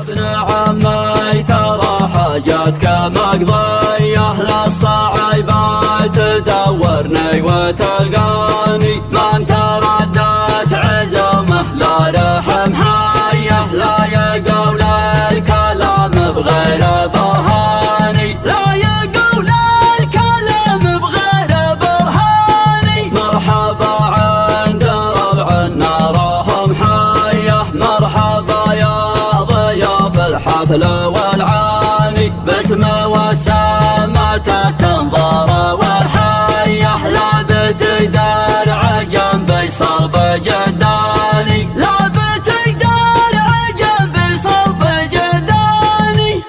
ابن عمي ترى حاجتك مقضية للصعيبات تدورني وتلقاني من تردت عزمه لا رحم حيه لا يقول الكلام بغير برهاني لا يقول الكلام بغير برهاني مرحبا عند ربع نارهم حيه مرحبا يا ضياف الحفل والعاني باسم والسامة تنظر والحيه لا بتقدر عجنبي صوب جداني لا بتقدر عجنبي صوب جداني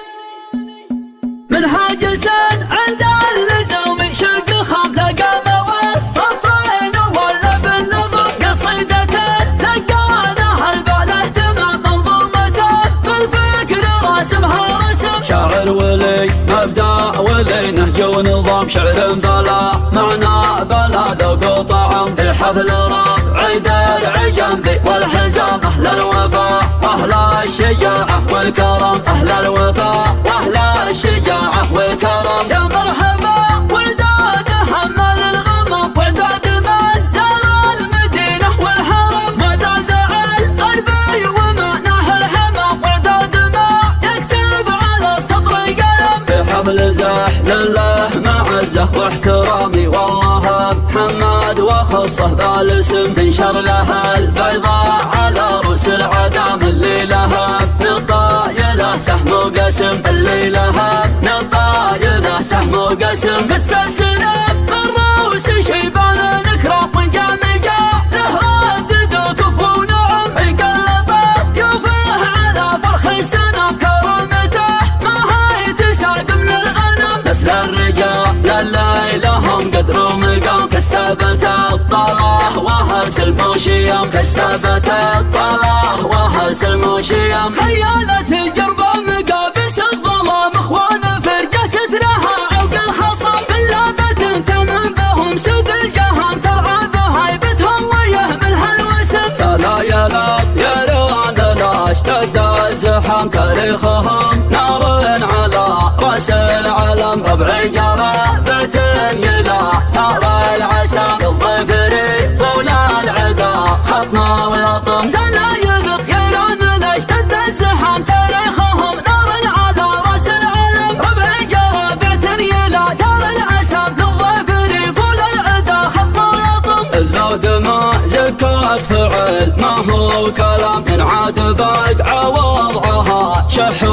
منهاج سن عند اللزوم شق خمله قام والصفين ولا بالنظم قصيدة لقانها البعله تمام منظومته بالفكر راسمها رسم شاعر ولي مبدأ ولي نهج ونظام شعر بلا معنى بلا ذوق وطعم في حفل ربع درع جنبي والحزام أهل الوفاء وأهل الشجاعة والكرم أهل الوفاء وأهل الشجاعة والكرم يا مرحبا ولداد حمل الغمم وعداد من زار المدينة والحرم وذعذع الغربي ومعناه الحمام وعداد ما يكتب على صدر قلم في حفل زحل الله معزه واحترامي والله محمد وخصه بالاسم تنشر لها البيضاء على رؤوس العدام اللي لها نطايله سهم وقسم اللي لها نطايله سهم وقسم متسلسله بالرؤوس شيبان نكره وجامجه له ردد وكف ونعم يقلبه يوفيه على فرخ السنه كرامته ما هي تساق من الغنم نسل الرجال اللي لهم قدر ومقام كسبت الطلاه واهل سلم وشيم كسبت الطلاه واهل سلم وشيم خيالت الجربة مقابس الظلام اخوان فرقة سترها عوق الخصم باللابة تمن بهم سد الجهام ترعى بهيبتهم ويهملها الوسم سلايلات يرون لا اشتد الزحام تاريخهم نار على راس العلم ربع جرى بعتنيلا ثار العسى الظفري طول العدا خطنا والأطم سلايل طيران لا اشتد الزحام تاريخهم نار على راس العلم ربع جرى بعتنيلا ثار العسى الظفري طول العدا خطنا والأطم اللود ما زكات فعل ما هو كلام من عاد بقع وضعها شح